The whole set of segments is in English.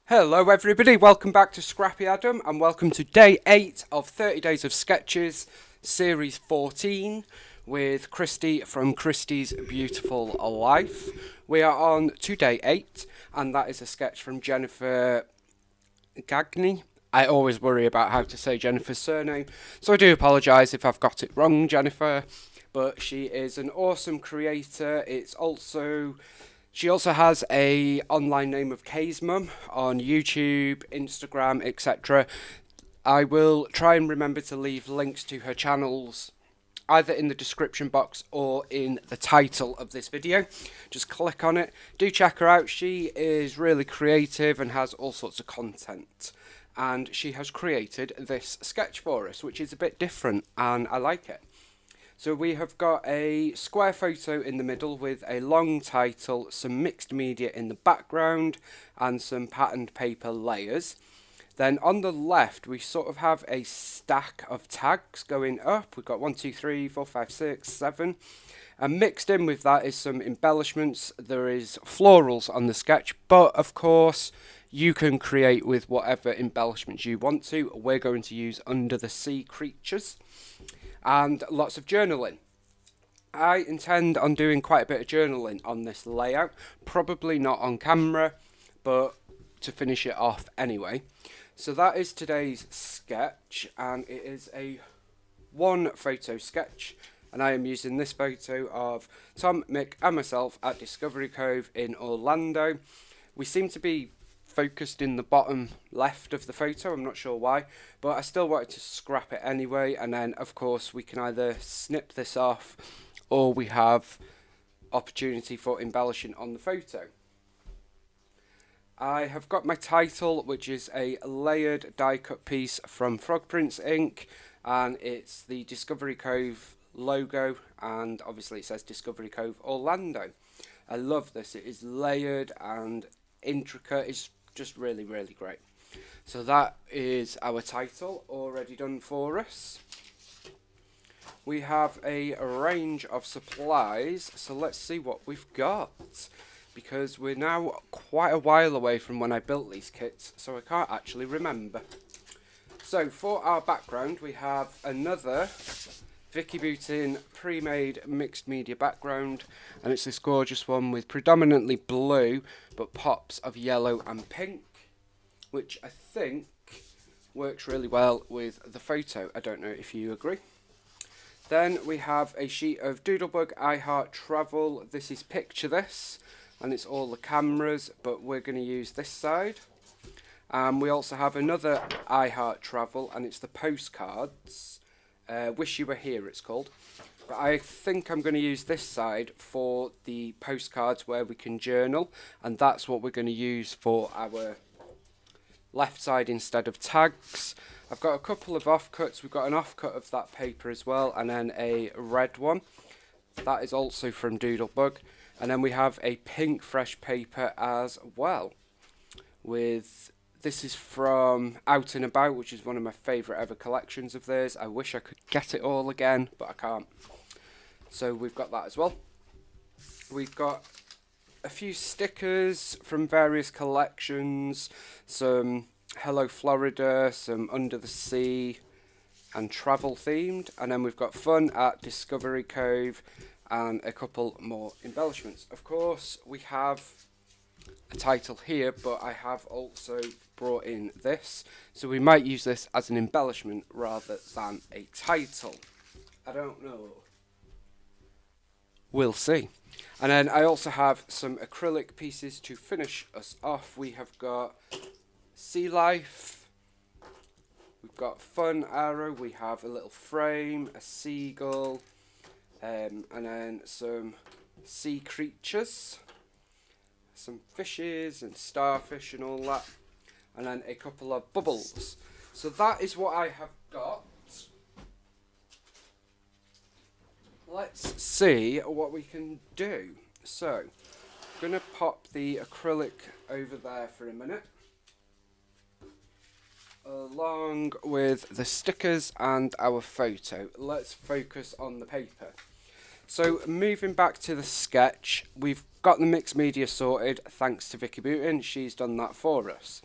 Hello everybody, welcome back to Scrappy Adam and welcome to day 8 of 30 Days of Sketches, series 14 with Christy from Christy's Beautiful Life. We are on to day 8 and that is a sketch from Jennifer Gagney. I always worry about how to say Jennifer's surname, so I do apologise if I've got it wrong, Jennifer, but she is an awesome creator. She also has a online name of Kay's Mum on YouTube, Instagram, etc. I will try and remember to leave links to her channels either in the description box or in the title of this video. Just click on it. Do check her out. She is really creative and has all sorts of content. And she has created this sketch for us, which is a bit different and I like it. So we have got a square photo in the middle with a long title, some mixed media in the background, and some patterned paper layers. Then on the left, we sort of have a stack of tags going up. We've got 1, 2, 3, 4, 5, 6, 7. And mixed in with that is some embellishments. There is florals on the sketch, but of course, you can create with whatever embellishments you want to. We're going to use under the sea creatures. And lots of journaling. I intend on doing quite a bit of journaling on this layout, probably not on camera, but to finish it off anyway. So that is today's sketch, and it is a one photo sketch, and I am using this photo of Tom, Mick and myself at Discovery Cove in Orlando. We seem to be focused in the bottom left of the photo, I'm not sure why, but I still wanted to scrap it anyway, and then of course we can either snip this off or we have opportunity for embellishing on the photo. I have got my title, which is a layered die cut piece from Frog Prints Inc, and it's the Discovery Cove logo, and obviously it says Discovery Cove Orlando. I love this, it is layered and intricate, it's just really great. So that is our title already done for us. We have a range of supplies, so let's see what we've got, because we're now quite a while away from when I built these kits, so I can't actually remember. So for our background we have another Vicky Boutin pre-made mixed media background, and it's this gorgeous one with predominantly blue but pops of yellow and pink, which I think works really well with the photo. I don't know if you agree. Then we have a sheet of Doodlebug I Heart Travel. This is Picture This, and it's all the cameras, but we're going to use this side. We also have another I Heart Travel, and it's the postcards. Wish You Were Here it's called. But I think I'm going to use this side for the postcards where we can journal, and that's what we're going to use for our left side instead of tags. I've got a couple of offcuts. We've got an offcut of that paper as well, and then a red one. That is also from Doodlebug. And then we have a pink fresh paper as well. This is from Out and About, which is one of my favourite ever collections of theirs. I wish I could get it all again, but I can't. So we've got that as well. We've got a few stickers from various collections, some Hello Florida, some Under the Sea and travel themed, and then we've got Fun at Discovery Cove and a couple more embellishments. Of course we have a title here, but I have also brought in this, so we might use this as an embellishment rather than a title. I don't know. We'll see. And then I also have some acrylic pieces to finish us off. We have got Sea Life, we've got Fun Arrow, we have a little frame, a seagull, and then some sea creatures, some fishes and starfish and all that, and then a couple of bubbles. So that is what I have got. Let's see what we can do. So, I'm going to pop the acrylic over there for a minute, along with the stickers and our photo. Let's focus on the paper. So moving back to the sketch, we've got the mixed media sorted thanks to Vicky Booten. She's done that for us.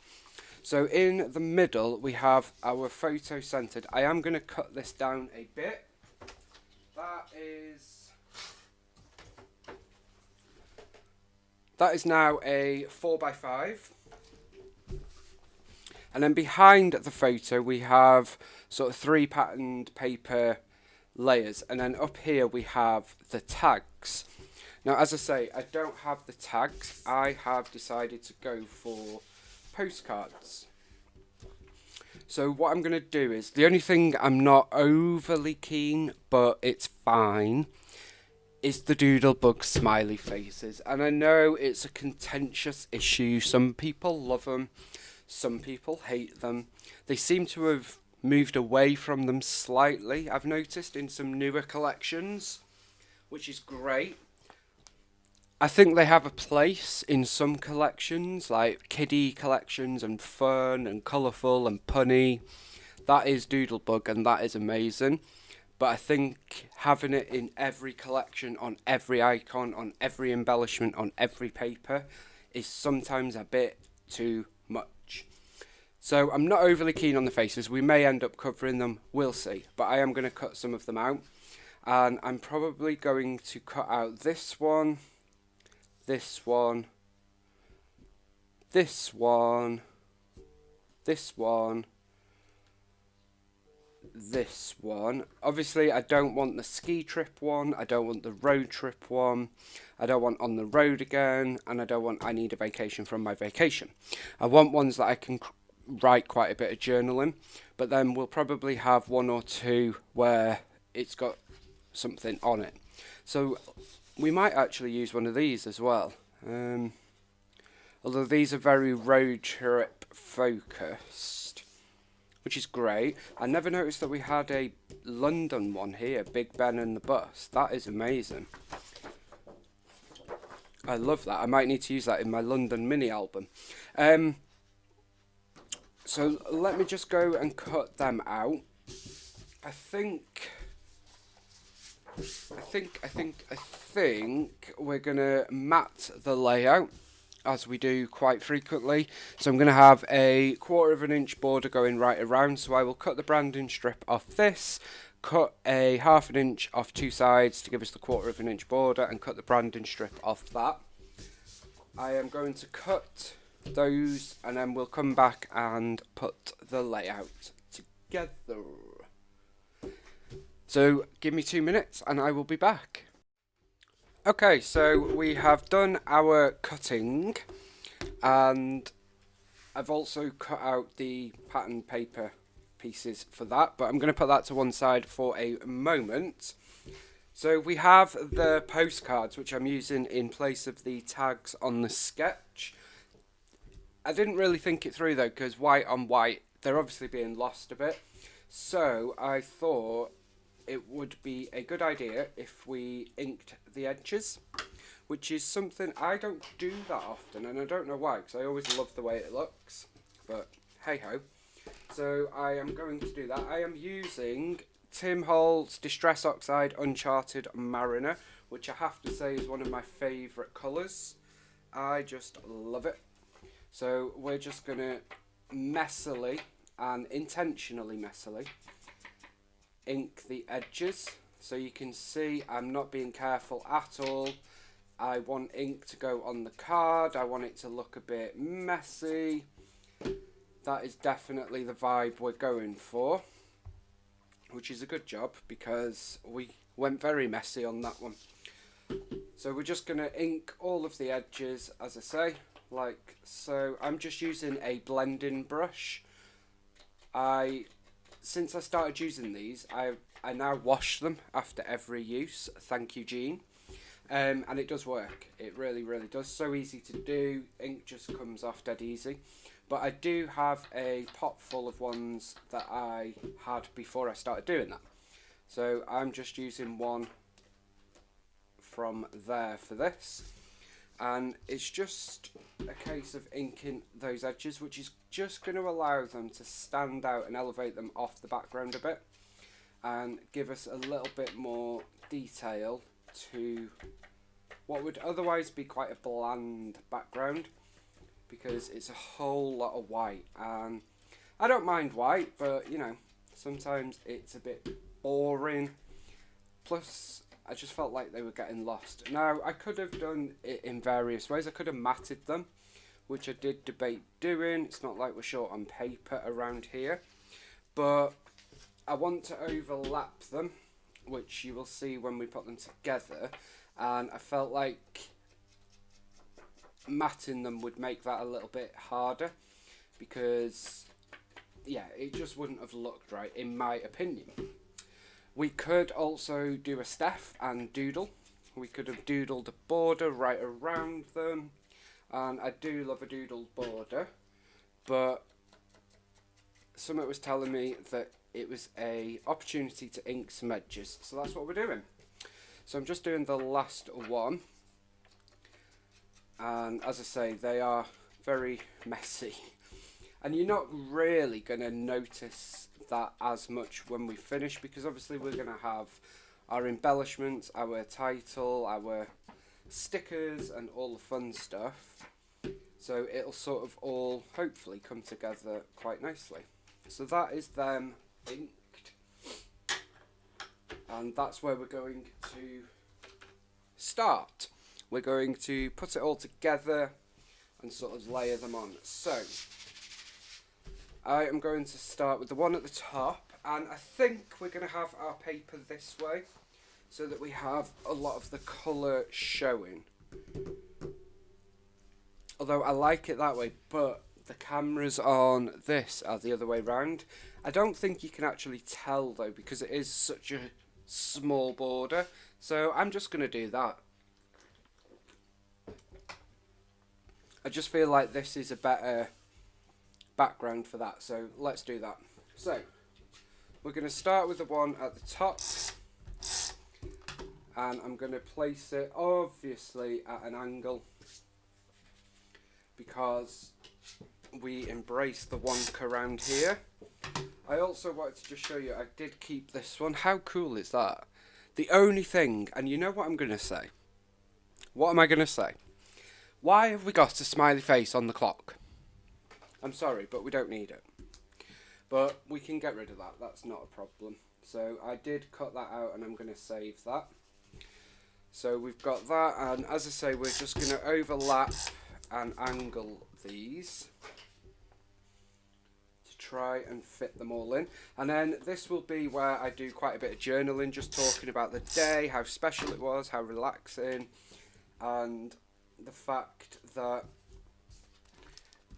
So in the middle we have our photo centered. I am going to cut this down a bit. That is now a 4x5. And then behind the photo we have sort of 3 patterned paper layers, and then up here we have the tags. Now, as I say, I don't have the tags. I have decided to go for postcards. So what I'm going to do is, the only thing I'm not overly keen, but it's fine, is the Doodlebug smiley faces. And I know it's a contentious issue. Some people love them, some people hate them. They seem to have moved away from them slightly, I've noticed, in some newer collections, which is great. I think they have a place in some collections, like kiddie collections and fun and colourful and punny. That is Doodlebug and that is amazing. But I think having it in every collection, on every icon, on every embellishment, on every paper is sometimes a bit too much. So I'm not overly keen on the faces. We may end up covering them, we'll see. But I am going to cut some of them out. And I'm probably going to cut out this one, this one, this one, this one, this one. Obviously I don't want the ski trip one, I don't want the road trip one, I don't want on the road again, and I don't want I need a vacation from my vacation. I want ones that I can write quite a bit of journaling, but then we'll probably have 1 or 2 where it's got something on it. So we might actually use one of these as well. Although these are very road trip focused, which is great. I never noticed that we had a London one here, Big Ben and the Bus. That is amazing. I love that. I might need to use that in my London mini album. So let me just go and cut them out. I think we're gonna mat the layout as we do quite frequently. So I'm gonna have a 1/4 inch border going right around. So I will cut the branding strip off this, cut a 1/2 inch off 2 sides to give us the 1/4 inch border, and cut the branding strip off that. I am going to cut those and then we'll come back and put the layout together. So give me 2 minutes and I will be back. Okay, so we have done our cutting and I've also cut out the pattern paper pieces for that, but I'm going to put that to one side for a moment. So we have the postcards, which I'm using in place of the tags on the sketch. I didn't really think it through though, because white on white, they're obviously being lost a bit. So I thought it would be a good idea if we inked the edges, which is something I don't do that often, and I don't know why, because I always love the way it looks, but hey ho. So I am going to do that. I am using Tim Holt's Distress Oxide Uncharted Mariner, which I have to say is one of my favourite colours. I just love it. So we're just going to messily and intentionally messily ink the edges. So you can see I'm not being careful at all. I want ink to go on the card. I want it to look a bit messy. That is definitely the vibe we're going for, which is a good job because we went very messy on that one. So we're just going to ink all of the edges, as I say, like so. I'm just using a blending brush. Since I started using these, I now wash them after every use. Thank you, Jean. And it does work. It really, really does. So easy to do. Ink just comes off dead easy. But I do have a pot full of ones that I had before I started doing that. So I'm just using one from there for this. And it's just a case of inking those edges, which is just going to allow them to stand out and elevate them off the background a bit and give us a little bit more detail to what would otherwise be quite a bland background, because it's a whole lot of white, and I don't mind white, but you know, sometimes it's a bit boring. Plus, I just felt like they were getting lost. Now, I could have done it in various ways. I could have matted them, which I did debate doing. It's not like we're short on paper around here, but I want to overlap them, which you will see when we put them together, and I felt like matting them would make that a little bit harder, because yeah, it just wouldn't have looked right in my opinion. We could also do a staff and doodle. We could have doodled a border right around them, and I do love a doodled border, but something was telling me that it was a opportunity to ink some edges, so that's what we're doing. So I'm just doing the last one, and as I say, they are very messy, and you're not really going to notice that as much when we finish, because obviously we're going to have our embellishments, our title, our stickers and all the fun stuff, so it'll sort of all hopefully come together quite nicely. So that is them inked, and that's where we're going to start. We're going to put it all together and sort of layer them on. So I am going to start with the one at the top, and I think we're going to have our paper this way so that we have a lot of the colour showing. Although I like it that way, but the cameras on this are the other way round. I don't think you can actually tell though, because it is such a small border, so I'm just going to do that. I just feel like this is a better background for that, so let's do that. So we're going to start with the one at the top, and I'm going to place it obviously at an angle, because we embrace the wonk around here. I also wanted to just show you, I did keep this one. How cool is that? The only thing, and you know what I'm going to say? What am I going to say? Why have we got a smiley face on the clock? I'm sorry, but we don't need it. But we can get rid of that, that's not a problem. So I did cut that out, and I'm going to save that. So we've got that, and as I say, we're just going to overlap and angle these to try and fit them all in. And then this will be where I do quite a bit of journaling, just talking about the day, how special it was, how relaxing, and the fact that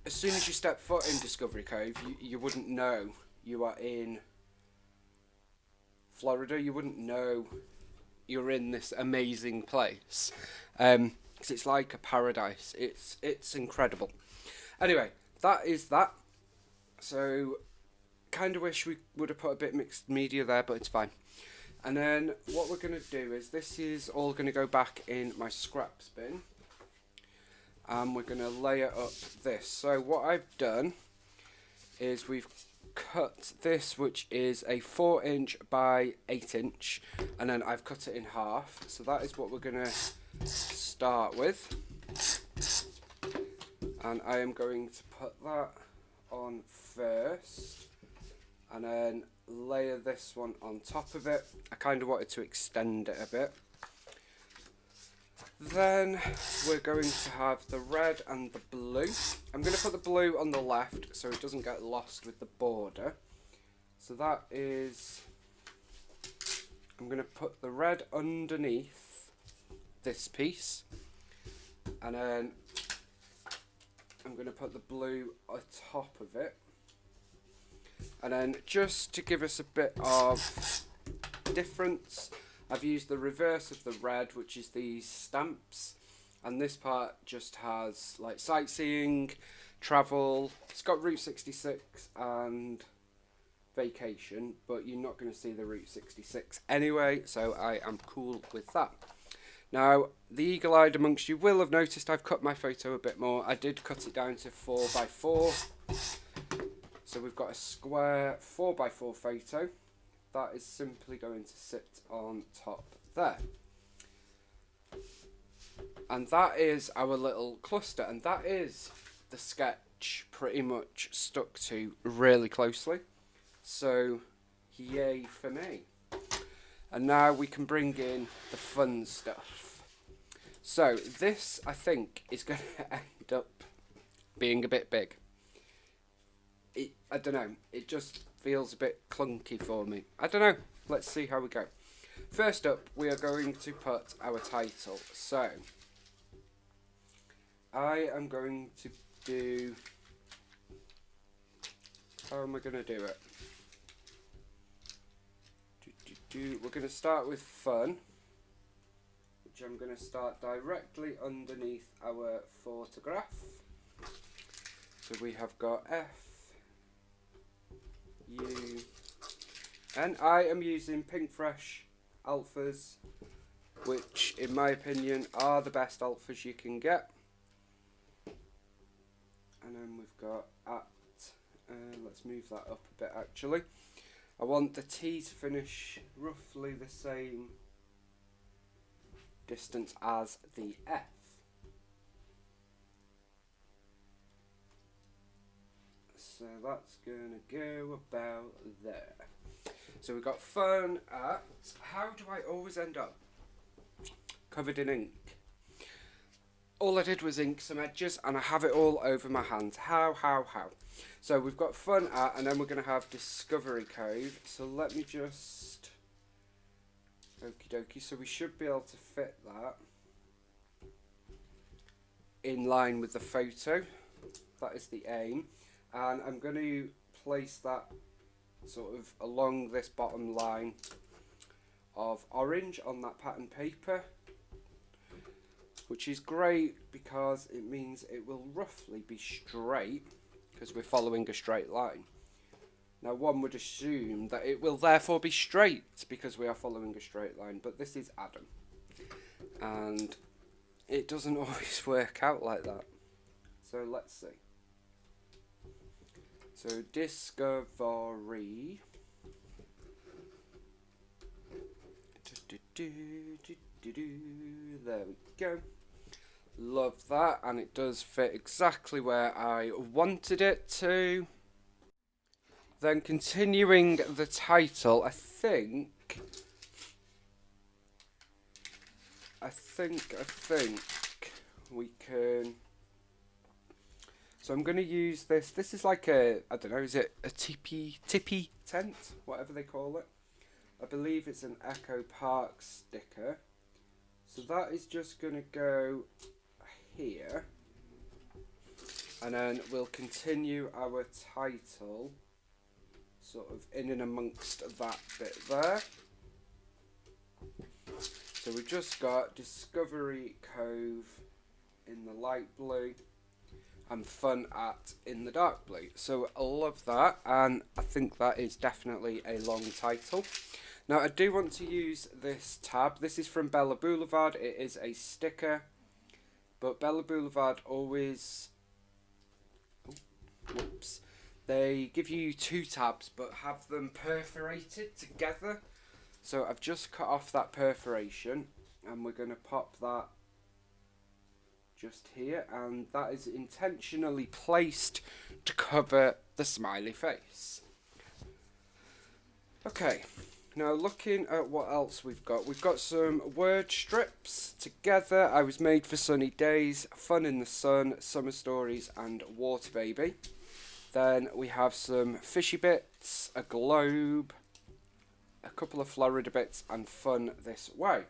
as soon as you step foot in Discovery Cove, you wouldn't know you are in Florida. You wouldn't know you're in this amazing place, because it's like a paradise. It's incredible. Anyway, that is that. So kind of wish we would have put a bit mixed media there, but it's fine. And then what we're going to do is, this is all going to go back in my scraps bin, and we're going to layer up this. So what I've done is we've cut this, which is a 4" by 8", and then I've cut it in half. So that is what we're going to start with, and I am going to put that on first, and then layer this one on top of it. I kind of wanted to extend it a bit. Then we're going to have the red and the blue. I'm going to put the blue on the left so it doesn't get lost with the border. So that is, I'm going to put the red underneath this piece, and then I'm going to put the blue on top of it. And then just to give us a bit of difference, I've used the reverse of the red, which is these stamps, and this part just has like sightseeing, travel. It's got Route 66 and vacation, but you're not going to see the Route 66 anyway, so I am cool with that. Now, the eagle-eyed amongst you will have noticed I've cut my photo a bit more. I did cut it down to 4x4. So we've got a square 4x4 photo. That is simply going to sit on top there. And that is our little cluster, and that is the sketch pretty much stuck to really closely. So, yay for me. And now we can bring in the fun stuff. So, this, I think, is going to end up being a bit big. I don't know, it just feels a bit clunky for me. I don't know, let's see how we go. First up, we are going to put our title. So, I am going to do... How am I going to do it? We're going to start with fun, which I'm going to start directly underneath our photograph. So we have got F, U, and I am using Pink Fresh alphas, which in my opinion are the best alphas you can get. And then we've got at, let's move that up a bit actually. I want the T to finish roughly the same distance as the F. So that's going to go about there. So we've got fun at, how do I always end up covered in ink? All I did was ink some edges and I have it all over my hands. How? So we've got fun at, and then we're going to have Discovery Cove. So let me just, okie dokie, so we should be able to fit that in line with the photo. That is the aim. And I'm going to place that sort of along this bottom line of orange on that pattern paper, which is great because it means it will roughly be straight because we're following a straight line. Now one would assume that it will therefore be straight because we are following a straight line, but this is Adam and it doesn't always work out like that. So let's see. So Discovery. There we go. Love that, and it does fit exactly where I wanted it to. Then continuing the title, I think we can. So I'm going to use this. This is like a, I don't know, is it a tippy tent, whatever they call it. I believe it's an Echo Park sticker. So that is just going to go here. And then we'll continue our title sort of in and amongst that bit there. So we've just got Discovery Cove in the light blue and Fun at in the dark blue. So I love that, and I think that is definitely a long title. Now I do want to use this tab. This is from Bella Boulevard. It is a sticker, but Bella Boulevard always, whoops, they give you two tabs but have them perforated together. So I've just cut off that perforation and we're going to pop that just here, and that is intentionally placed to cover the smiley face. Okay, now looking at what else we've got some word strips together. I was made for sunny days, fun in the sun, summer stories and water baby. Then we have some fishy bits, a globe, a couple of Florida bits and fun this way.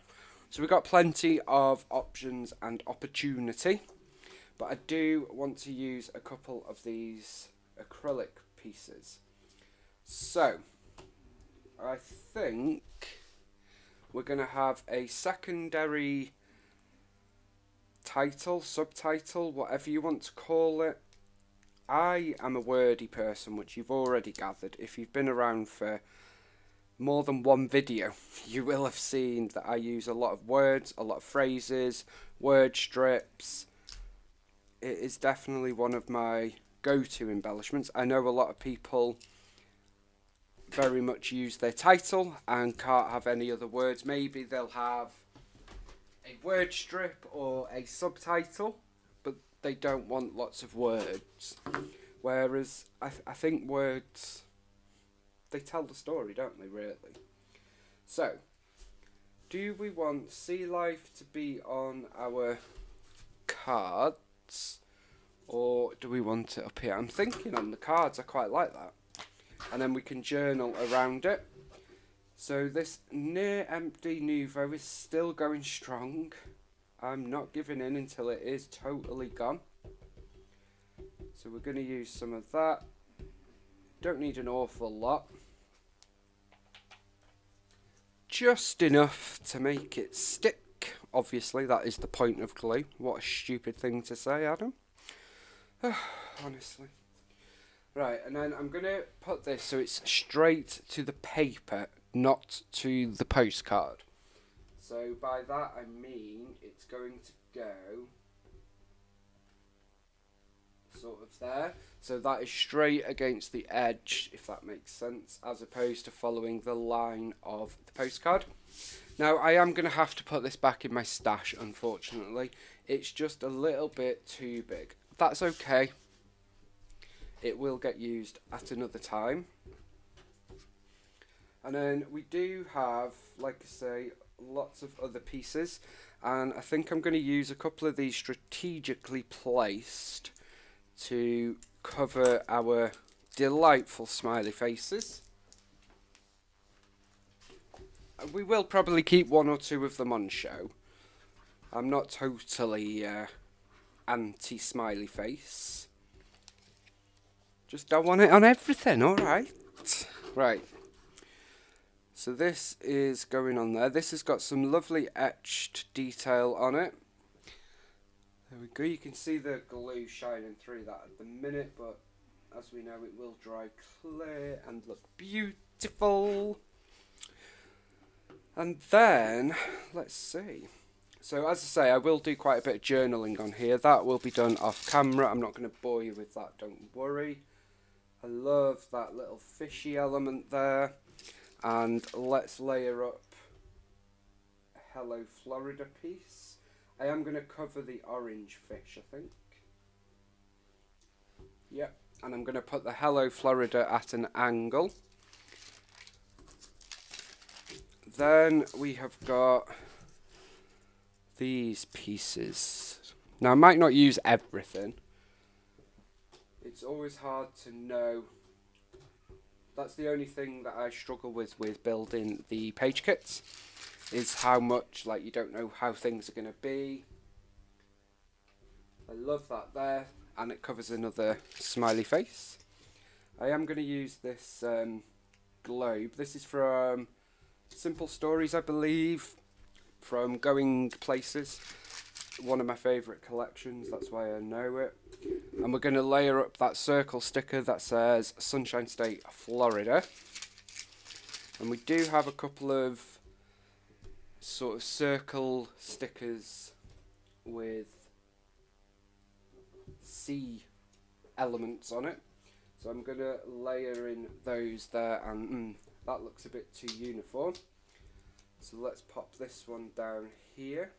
So we've got plenty of options and opportunity, but I do want to use a couple of these acrylic pieces. So I think we're going to have a secondary title, subtitle, whatever you want to call it. I am a wordy person, which you've already gathered. If you've been around for more than one video, you will have seen that I use a lot of words, a lot of phrases, word strips. It is definitely one of my go-to embellishments. I know a lot of people very much use their title and can't have any other words. Maybe they'll have a word strip or a subtitle, but they don't want lots of words. Whereas I think words, they tell the story, don't they, really? So, do we want sea life to be on our cards, or do we want it up here? I'm thinking on the cards, I quite like that. And then we can journal around it. So this near empty nouveau is still going strong. I'm not giving in until it is totally gone. So we're going to use some of that. Don't need an awful lot. Just enough to make it stick. Obviously, that is the point of glue. What a stupid thing to say, Adam. Honestly. Right, and then I'm going to put this so it's straight to the paper, not to the postcard. So by that I mean it's going to go sort of there. So that is straight against the edge, if that makes sense, as opposed to following the line of the postcard. Now I am going to have to put this back in my stash, unfortunately. It's just a little bit too big. That's okay. It will get used at another time. And then we do have, like I say, lots of other pieces. And I think I'm going to use a couple of these strategically placed to cover our delightful smiley faces. We will probably keep one or two of them on show. I'm not totally anti-smiley face. Just don't want it on everything, alright? Right. So this is going on there. This has got some lovely etched detail on it. There we go. You can see the glue shining through that at the minute, but as we know, it will dry clear and look beautiful. And then, let's see. So as I say, I will do quite a bit of journaling on here. That will be done off camera. I'm not going to bore you with that, don't worry. I love that little fishy element there. And let's layer up a Hello Florida piece. I am going to cover the orange fish, I think. Yep, and I'm going to put the Hello Florida at an angle. Then we have got these pieces. Now I might not use everything. It's always hard to know. That's the only thing that I struggle with building the page kits, is how much, like, you don't know how things are going to be. I love that there, and it covers another smiley face. I am going to use this globe. This is from Simple Stories, I believe, from Going Places. One of my favourite collections, that's why I know it. And we're going to layer up that circle sticker that says Sunshine State, Florida. And we do have a couple of sort of circle stickers with sea elements on it. So I'm going to layer in those there, and that looks a bit too uniform. So let's pop this one down here.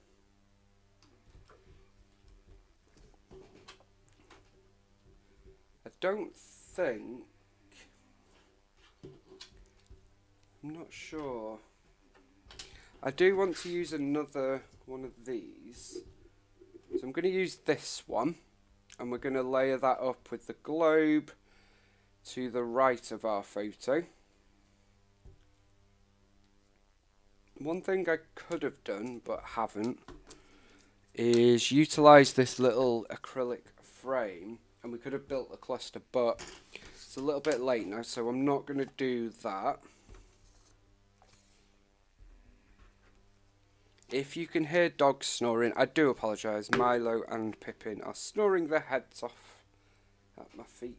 I don't think, I'm not sure. I do want to use another one of these. So I'm going to use this one, and we're going to layer that up with the globe to the right of our photo. One thing I could have done, but haven't, is utilise this little acrylic frame, and we could have built a cluster, but it's a little bit late now, so I'm not going to do that. If you can hear dogs snoring, I do apologise. Milo and Pippin are snoring their heads off at my feet.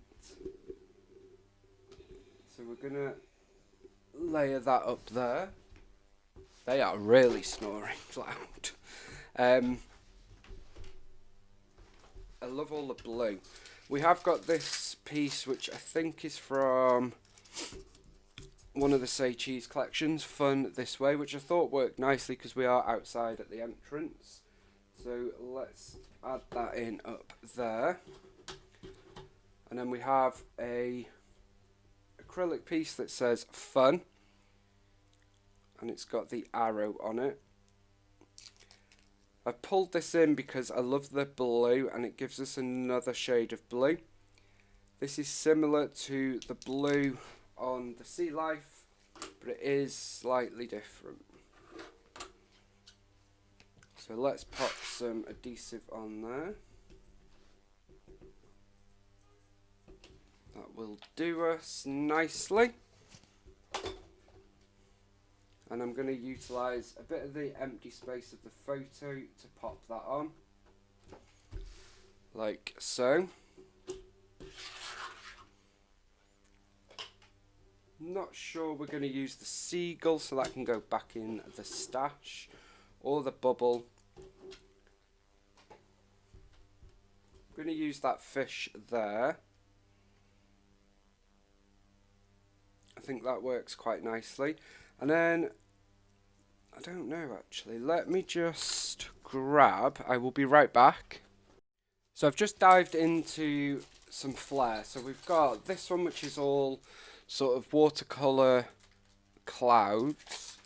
So we're going to layer that up there. They are really snoring loud. I love all the blue. We have got this piece which I think is from one of the Say Cheese collections, Fun This Way, which I thought worked nicely because we are outside at the entrance. So let's add that in up there. And then we have a acrylic piece that says Fun, and it's got the arrow on it. I've pulled this in because I love the blue and it gives us another shade of blue. This is similar to the blue on the Sea Life, but it is slightly different. So let's pop some adhesive on there. That will do us nicely. And I'm going to utilise a bit of the empty space of the photo to pop that on. Like so. Not sure we're going to use the seagull, so that can go back in the stash. Or the bubble. I'm going to use that fish there. I think that works quite nicely. And then, I don't know actually, let me just grab, I will be right back. So I've just dived into some flair. So we've got this one which is all sort of watercolour clouds.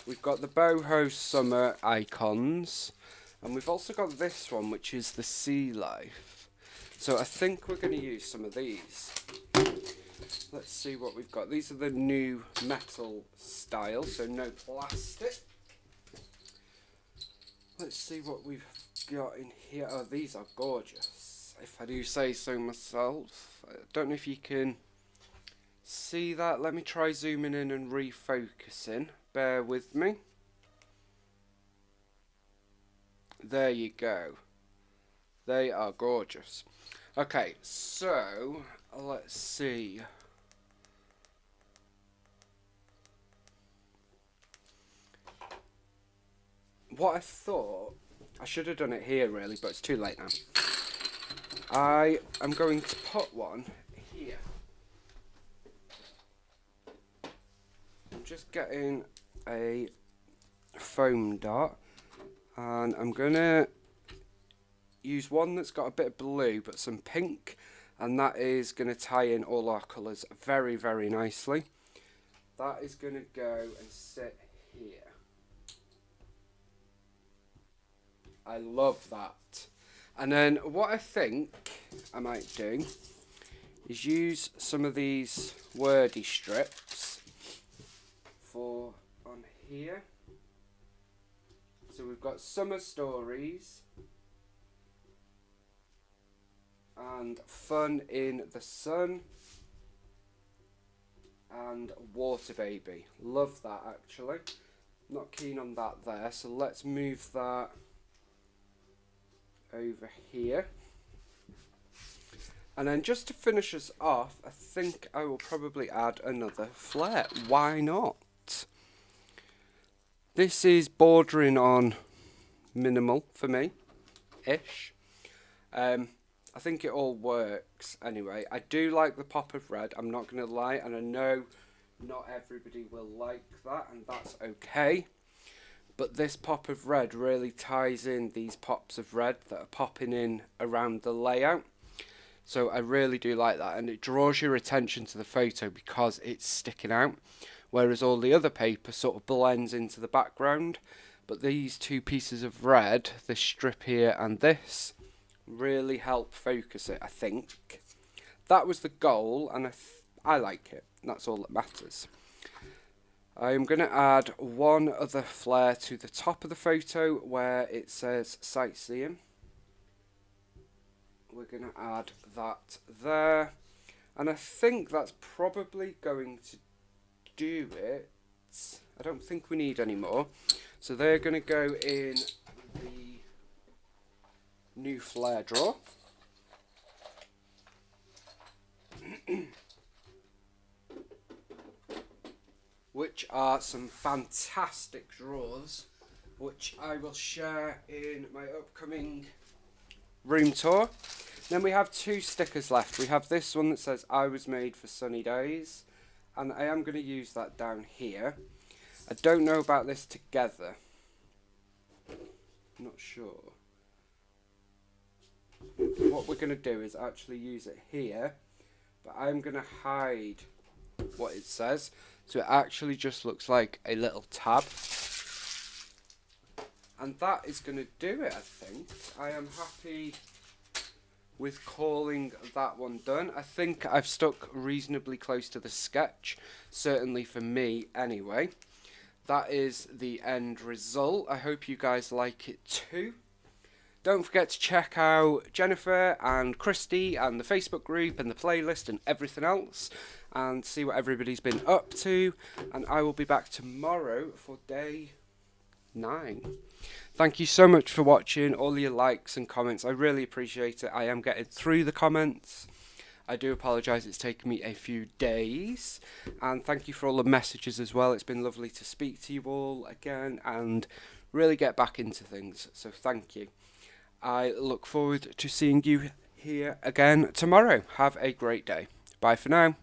We've got the boho summer icons. And we've also got this one which is the sea life. So I think we're going to use some of these. Let's see what we've got. These are the new metal style, so no plastic. Let's see what we've got in here. Oh, these are gorgeous, if I do say so myself. I don't know if you can see that. Let me try zooming in and refocusing. Bear with me. There you go. They are gorgeous. Okay, so let's see. What I thought, I should have done it here really, but it's too late now. I am going to put one here. I'm just getting a foam dart, and I'm going to use one that's got a bit of blue but some pink, and that is going to tie in all our colours very, very nicely. That is going to go and sit here. I love that. And then what I think I might do is use some of these wordy strips for on here. So we've got summer stories and fun in the sun and water baby. Love that actually. Not keen on that there, so let's move that over here. And then just to finish us off, I think I will probably add another flare. Why not? This is bordering on minimal for me, ish. I think it all works anyway. I do like the pop of red, I'm not going to lie, and I know not everybody will like that, and that's okay. But this pop of red really ties in these pops of red that are popping in around the layout. So I really do like that, and it draws your attention to the photo because it's sticking out, whereas all the other paper sort of blends into the background. But these two pieces of red, this strip here and this, really help focus it, I think. That was the goal, and I like it. That's all that matters. I'm going to add one other flare to the top of the photo where it says sightseeing. We're going to add that there. And I think that's probably going to do it. I don't think we need any more. So they're going to go in the new flare drawer. Which are some fantastic drawers, which I will share in my upcoming room tour. Then we have two stickers left. We have this one that says I was made for sunny days, and I am going to use that down here. I don't know about this together. I'm not sure. What we're going to do is actually use it here, but I'm going to hide what it says, so it actually just looks like a little tab. And that is going to do it, I think. I am happy with calling that one done. I think I've stuck reasonably close to the sketch, certainly for me anyway. That is the end result. I hope you guys like it too. Don't forget to check out Jennifer and Christy and the Facebook group and the playlist and everything else, and see what everybody's been up to. And I will be back tomorrow for day 9. Thank you so much for watching, all your likes and comments. I really appreciate it. I am getting through the comments. I do apologise, it's taken me a few days. And thank you for all the messages as well. It's been lovely to speak to you all again and really get back into things. So thank you. I look forward to seeing you here again tomorrow. Have a great day. Bye for now.